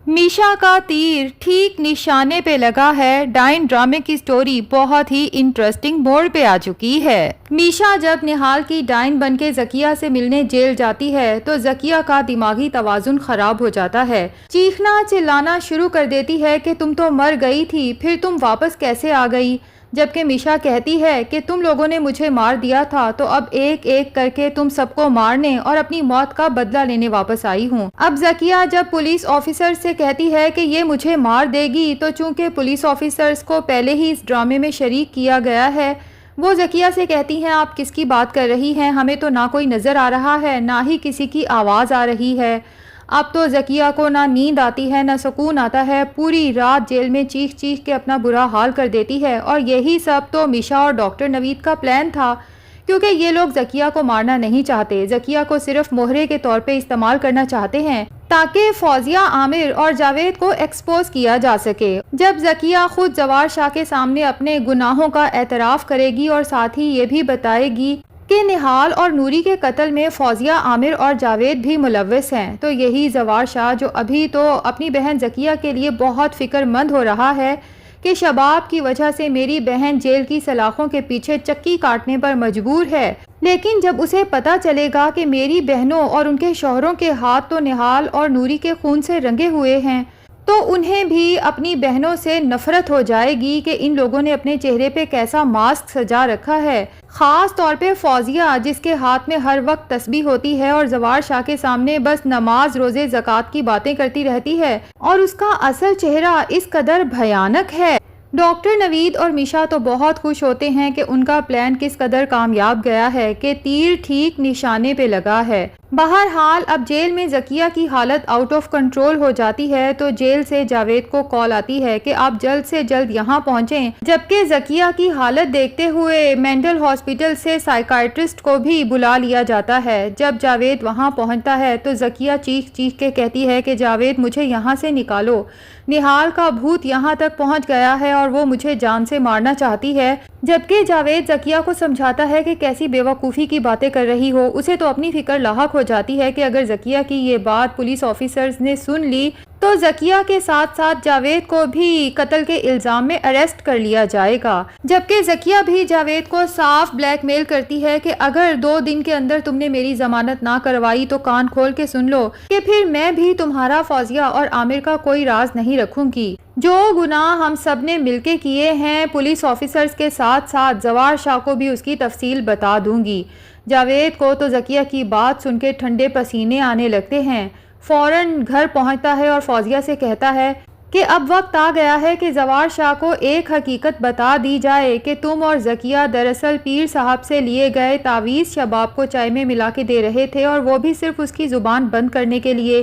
میشا کا تیر ٹھیک نشانے پہ لگا ہے۔ ڈائن ڈرامے کی سٹوری بہت ہی انٹرسٹنگ موڑ پہ آ چکی ہے۔ میشا جب نہال کی ڈائن بن کے زکیہ سے ملنے جیل جاتی ہے تو زکیہ کا دماغی توازن خراب ہو جاتا ہے۔ چیخنا چلانا شروع کر دیتی ہے کہ تم تو مر گئی تھی، پھر تم واپس کیسے آ گئی؟ جبکہ میشا کہتی ہے کہ تم لوگوں نے مجھے مار دیا تھا تو اب ایک ایک کر کے تم سب کو مارنے اور اپنی موت کا بدلہ لینے واپس آئی ہوں۔ اب زکیہ جب پولیس آفیسر سے کہتی ہے کہ یہ مجھے مار دے گی تو چونکہ پولیس آفیسرز کو پہلے ہی اس ڈرامے میں شریک کیا گیا ہے، وہ زکیہ سے کہتی ہیں آپ کس کی بات کر رہی ہیں؟ ہمیں تو نہ کوئی نظر آ رہا ہے نہ ہی کسی کی آواز آ رہی ہے۔ اب تو زکیہ کو نہ نیند آتی ہے نہ سکون آتا ہے، پوری رات جیل میں چیخ چیخ کے اپنا برا حال کر دیتی ہے۔ اور یہی سب تو میشا اور ڈاکٹر نوید کا پلان تھا، کیونکہ یہ لوگ زکیہ کو مارنا نہیں چاہتے، زکیہ کو صرف مہرے کے طور پہ استعمال کرنا چاہتے ہیں تاکہ فوزیہ، عامر اور جاوید کو ایکسپوز کیا جا سکے۔ جب زکیہ خود زوار شاہ کے سامنے اپنے گناہوں کا اعتراف کرے گی اور ساتھ ہی یہ بھی بتائے گی کہ نہال اور نوری کے قتل میں فوزیہ، عامر اور جاوید بھی ملوث ہیں، تو یہی زوار شاہ جو ابھی تو اپنی بہن زکیہ کے لیے بہت فکر مند ہو رہا ہے کہ شباب کی وجہ سے میری بہن جیل کی سلاخوں کے پیچھے چکی کاٹنے پر مجبور ہے، لیکن جب اسے پتا چلے گا کہ میری بہنوں اور ان کے شوہروں کے ہاتھ تو نہال اور نوری کے خون سے رنگے ہوئے ہیں تو انہیں بھی اپنی بہنوں سے نفرت ہو جائے گی کہ ان لوگوں نے اپنے چہرے پہ کیسا ماسک سجا رکھا ہے، خاص طور پہ فوزیہ جس کے ہاتھ میں ہر وقت تسبیح ہوتی ہے اور زوار شاہ کے سامنے بس نماز، روزے، زکوٰۃ کی باتیں کرتی رہتی ہے اور اس کا اصل چہرہ اس قدر بھیانک ہے۔ ڈاکٹر نوید اور میشا تو بہت خوش ہوتے ہیں کہ ان کا پلان کس قدر کامیاب گیا ہے کہ تیر ٹھیک نشانے پہ لگا ہے۔ بہرحال اب جیل میں زکیہ کی حالت آؤٹ آف کنٹرول ہو جاتی ہے تو جیل سے جاوید کو کال آتی ہے کہ آپ جلد سے جلد یہاں پہنچیں، جبکہ زکیہ کی حالت دیکھتے ہوئے مینٹل ہاسپٹل سے سائیکائٹرسٹ کو بھی بلا لیا جاتا ہے۔ جب جاوید وہاں پہنچتا ہے تو زکیہ چیخ چیخ کے کہتی ہے کہ جاوید مجھے یہاں سے نکالو، نہال کا بھوت یہاں تک پہنچ گیا ہے اور وہ مجھے جان سے مارنا چاہتی ہے، جبکہ جاوید زکیہ کو سمجھاتا ہے کہ کیسی بے وقوفی کی باتیں کر رہی ہو۔ اسے تو اپنی فکر لاحق ہو جاتی ہے کہ اگر زکیہ کی یہ بات پولیس آفیسرز نے سن لی تو زکیہ کے ساتھ ساتھ جاوید کو بھی قتل کے الزام میں اریسٹ کر لیا جائے گا، جبکہ زکیہ بھی جاوید کو صاف بلیک میل کرتی ہے کہ اگر 2 دن کے اندر تم نے میری ضمانت نہ کروائی تو کان کھول کے سن لو کہ پھر میں بھی تمہارا، فوزیہ اور عامر کا کوئی راز نہیں رکھوں گی۔ جو گناہ ہم سب نے مل کے کیے ہیں پولیس آفیسرز کے ساتھ ساتھ زوار شاہ کو بھی اس کی تفصیل بتا دوں گی۔ جاوید کو تو زکیہ کی بات سن کے ٹھنڈے پسینے آنے لگتے ہیں، فوراً گھر پہنچتا ہے اور فوزیہ سے کہتا ہے کہ اب وقت آ گیا ہے کہ زوار شاہ کو ایک حقیقت بتا دی جائے کہ تم اور زکیہ دراصل پیر صاحب سے لیے گئے تعویذ شباب کو چائے میں ملا کے دے رہے تھے، اور وہ بھی صرف اس کی زبان بند کرنے کے لیے،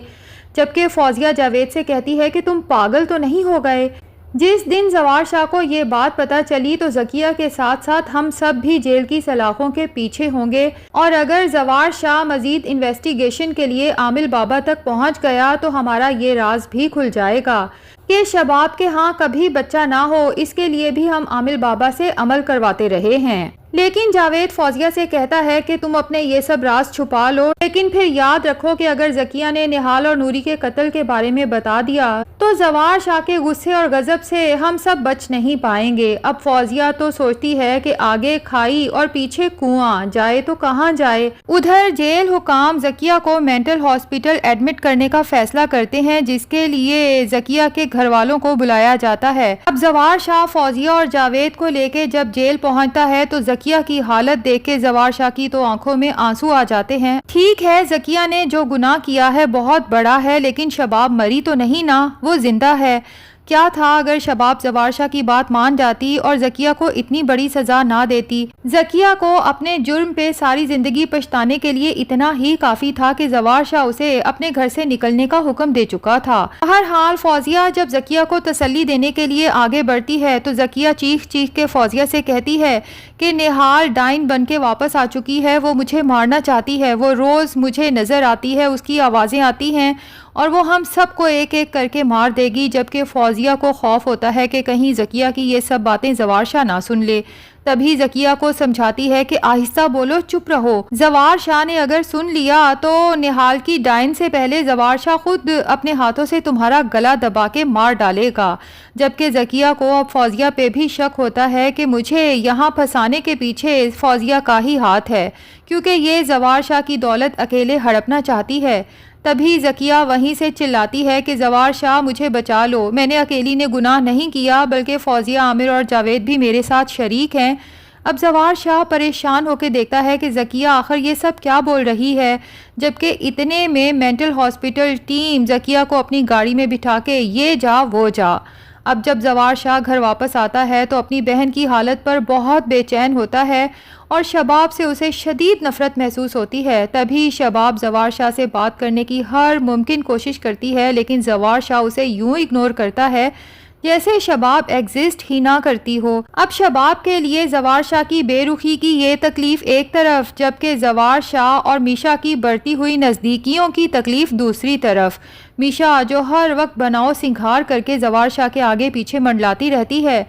جبکہ فوزیہ جاوید سے کہتی ہے کہ تم پاگل تو نہیں ہو گئے؟ جس دن زوار شاہ کو یہ بات پتہ چلی تو زکیہ کے ساتھ ساتھ ہم سب بھی جیل کی سلاخوں کے پیچھے ہوں گے، اور اگر زوار شاہ مزید انویسٹیگیشن کے لیے عامل بابا تک پہنچ گیا تو ہمارا یہ راز بھی کھل جائے گا کہ شباب کے ہاں کبھی بچہ نہ ہو، اس کے لیے بھی ہم عامل بابا سے عمل کرواتے رہے ہیں۔ لیکن جاوید فوزیہ سے کہتا ہے کہ تم اپنے یہ سب راز چھپا لو، لیکن پھر یاد رکھو کہ اگر زکیہ نے نہال اور نوری کے قتل کے بارے میں بتا دیا تو زوار شاہ کے غصے اور غضب سے ہم سب بچ نہیں پائیں گے۔ اب فوزیہ تو سوچتی ہے کہ آگے کھائی اور پیچھے کنواں، جائے تو کہاں جائے۔ ادھر جیل حکام زکیہ کو مینٹل ہاسپٹل ایڈمٹ کرنے کا فیصلہ کرتے ہیں، جس کے لیے زکیہ کے گھر والوں کو بلایا جاتا ہے۔ اب زوار شاہ فوزیہ اور جاوید کو لے کے جب جیل پہنچتا ہے تو زکیہ کی حالت دیکھ کے زوار شاہ کی تو آنکھوں میں آنسو آ جاتے ہیں۔ ٹھیک ہے، زکیہ نے جو گناہ کیا ہے بہت بڑا ہے، لیکن شباب مری تو نہیں نا، وہ زندہ ہے۔ کیا تھا اگر شباب زوار شاہ کی بات مان جاتی اور زکیہ کو اتنی بڑی سزا نہ دیتی؟ زکیہ کو اپنے جرم پہ ساری زندگی پچھتانے کے لیے اتنا ہی کافی تھا کہ زوار شاہ اسے اپنے گھر سے نکلنے کا حکم دے چکا تھا۔ بہرحال فوزیہ جب زکیہ کو تسلی دینے کے لیے آگے بڑھتی ہے تو زکیہ چیخ چیخ کے فوزیہ سے کہتی ہے کہ نہال ڈائن بن کے واپس آ چکی ہے، وہ مجھے مارنا چاہتی ہے، وہ روز مجھے نظر آتی ہے، اس کی آوازیں آتی ہیں اور وہ ہم سب کو ایک ایک کر کے مار دے گی، جبکہ فوزیہ کو خوف ہوتا ہے کہ کہیں زکیہ کی یہ سب باتیں زوار شاہ نہ سن لے۔ تبھی زکیہ کو سمجھاتی ہے کہ آہستہ بولو، چپ رہو۔ زوار شاہ نے اگر سن لیا تو نہال کی ڈائن سے پہلے زوار شاہ خود اپنے ہاتھوں سے تمہارا گلا دبا کے مار ڈالے گا۔ جبکہ زکیہ کو اب فوزیہ پہ بھی شک ہوتا ہے کہ مجھے یہاں پھنسانے کے پیچھے فوزیہ کا ہی ہاتھ ہے، کیونکہ یہ زوار شاہ کی دولت اکیلے ہڑپنا چاہتی ہے۔ تبھی زکیہ وہیں سے چلاتی ہے کہ زوار شاہ مجھے بچا لو، میں نے اکیلی نے گناہ نہیں کیا، بلکہ فوزیہ، عامر اور جاوید بھی میرے ساتھ شریک ہیں۔ اب زوار شاہ پریشان ہو کے دیکھتا ہے کہ زکیہ آخر یہ سب کیا بول رہی ہے، جبکہ اتنے میں مینٹل ہاسپٹل ٹیم زکیہ کو اپنی گاڑی میں بٹھا کے یہ جا وہ جا۔ اب جب زوار شاہ گھر واپس آتا ہے تو اپنی بہن کی حالت پر بہت بے چین ہوتا ہے اور شباب سے اسے شدید نفرت محسوس ہوتی ہے۔ تبھی شباب زوار شاہ سے بات کرنے کی ہر ممکن کوشش کرتی ہے، لیکن زوار شاہ اسے یوں اگنور کرتا ہے جیسے شباب ایگزسٹ ہی نہ کرتی ہو۔ اب شباب کے لیے زوار شاہ کی بے رخی کی یہ تکلیف ایک طرف، جبکہ زوار شاہ اور میشا کی بڑھتی ہوئی نزدیکیوں کی تکلیف دوسری طرف۔ میشا جو ہر وقت بناؤ سنگھار کر کے زوار شاہ کے آگے پیچھے منڈلاتی رہتی ہے۔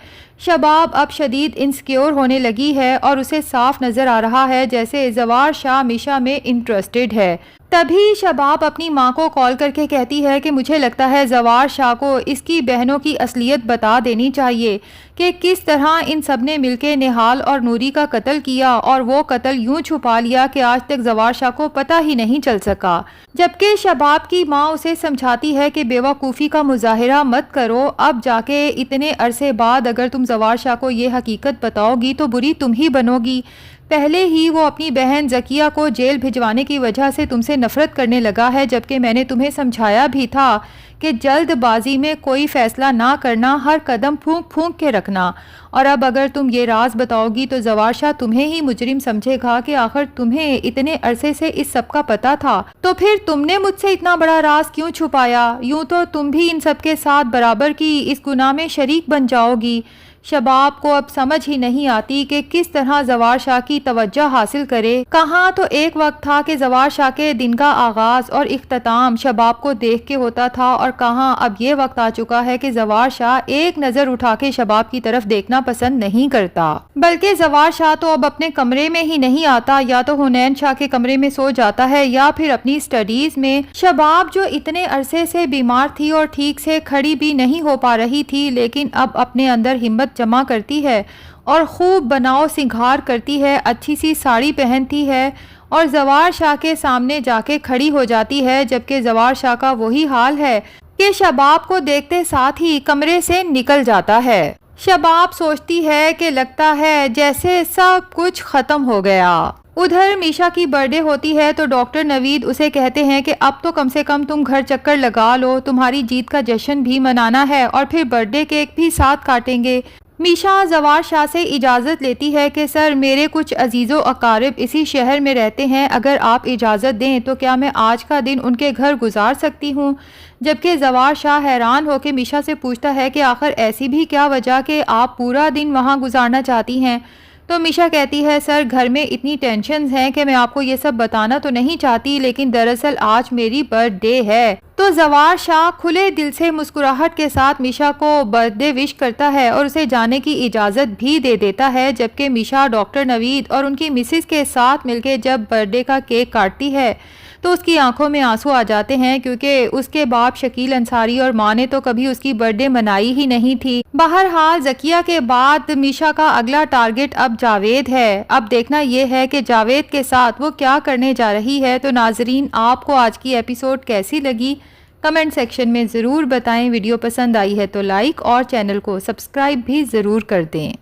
شباب اب شدید انسیکیور ہونے لگی ہے اور اسے صاف نظر آ رہا ہے جیسے زوار شاہ میشا میں انٹرسٹڈ ہے۔ تبھی شباب اپنی ماں کو کال کر کے کہتی ہے کہ مجھے لگتا ہے زوار شاہ کو اس کی بہنوں کی اصلیت بتا دینی چاہیے کہ کس طرح ان سب نے مل کے نہال اور نوری کا قتل کیا، اور وہ قتل یوں چھپا لیا کہ آج تک زوار شاہ کو پتہ ہی نہیں چل سکا۔ جبکہ شباب کی ماں اسے سمجھاتی ہے کہ بیوقوفی کا مظاہرہ مت کرو، اب جا کے اتنے عرصے بعد اگر تم زوار شاہ کو یہ حقیقت بتاؤ گی تو بری تم ہی بنو گی۔ پہلے ہی وہ اپنی بہن زکیہ کو جیل بھجوانے کی وجہ سے تم سے نفرت کرنے لگا ہے، جبکہ میں نے تمہیں سمجھایا بھی تھا کہ جلد بازی میں کوئی فیصلہ نہ کرنا، ہر قدم پھونک پھونک کے رکھنا، اور اب اگر تم یہ راز بتاؤ گی تو زوار شاہ تمہیں ہی مجرم سمجھے گا کہ آخر تمہیں اتنے عرصے سے اس سب کا پتہ تھا، تو پھر تم نے مجھ سے اتنا بڑا راز کیوں چھپایا؟ یوں تو تم بھی ان سب کے ساتھ برابر کی اس گناہ میں شریک بن جاؤ گی۔ شباب کو اب سمجھ ہی نہیں آتی کہ کس طرح زوار شاہ کی توجہ حاصل کرے۔ کہاں تو ایک وقت تھا کہ زوار شاہ کے دن کا آغاز اور اختتام شباب کو دیکھ کے ہوتا تھا، اور کہاں اب یہ وقت آ چکا ہے کہ زوار شاہ ایک نظر اٹھا کے شباب کی طرف دیکھنا پسند نہیں کرتا، بلکہ زوار شاہ تو اب اپنے کمرے میں ہی نہیں آتا، یا تو حنین شاہ کے کمرے میں سو جاتا ہے یا پھر اپنی اسٹڈیز میں۔ شباب جو اتنے عرصے سے بیمار تھی اور ٹھیک سے کھڑی بھی نہیں ہو پا رہی تھی، لیکن اب اپنے اندر ہمت جمع کرتی ہے اور خوب بناؤ سنگھار کرتی ہے، اچھی سی ساڑی پہنتی ہے اور زوار شاہ کے سامنے جا کے کھڑی ہو جاتی ہے، جبکہ زوار شاہ کا وہی حال ہے کہ شباب کو دیکھتے ساتھ ہی کمرے سے نکل جاتا ہے۔ شباب سوچتی ہے کہ لگتا ہے جیسے سب کچھ ختم ہو گیا۔ ادھر میشا کی برتھ ڈے ہوتی ہے تو ڈاکٹر نوید اسے کہتے ہیں کہ اب تو کم سے کم تم گھر چکر لگا لو، تمہاری جیت کا جشن بھی منانا ہے اور پھر برتھ ڈے کیک بھی ساتھ کاٹیں گے۔ میشا زوار شاہ سے اجازت لیتی ہے کہ سر، میرے کچھ عزیز و اقارب اسی شہر میں رہتے ہیں، اگر آپ اجازت دیں تو کیا میں آج کا دن ان کے گھر گزار سکتی ہوں؟ جبکہ زوار شاہ حیران ہو کے میشا سے پوچھتا ہے کہ آخر ایسی بھی کیا وجہ کہ آپ پورا دن وہاں گزارنا چاہتی ہیں؟ تو میشا کہتی ہے سر، گھر میں اتنی ٹینشنز ہیں کہ میں آپ کو یہ سب بتانا تو نہیں چاہتی، لیکن دراصل آج میری برتھ ڈے ہے۔ تو زوار شاہ کھلے دل سے مسکراہٹ کے ساتھ میشا کو برتھ ڈے وش کرتا ہے اور اسے جانے کی اجازت بھی دے دیتا ہے، جبکہ میشا ڈاکٹر نوید اور ان کی مسز کے ساتھ مل کے جب برتھ ڈے کا کیک کاٹتی ہے تو اس کی آنکھوں میں آنسو آ جاتے ہیں، کیونکہ اس کے باپ شکیل انصاری اور ماں نے تو کبھی اس کی برتھ ڈے منائی ہی نہیں تھی۔ بہرحال زکیہ کے بعد میشا کا اگلا ٹارگٹ اب جاوید ہے۔ اب دیکھنا یہ ہے کہ جاوید کے ساتھ وہ کیا کرنے جا رہی ہے۔ تو ناظرین، آپ کو آج کی ایپیسوڈ کیسی لگی؟ کمنٹ سیکشن میں ضرور بتائیں۔ ویڈیو پسند آئی ہے تو لائک اور چینل کو سبسکرائب بھی ضرور کر دیں۔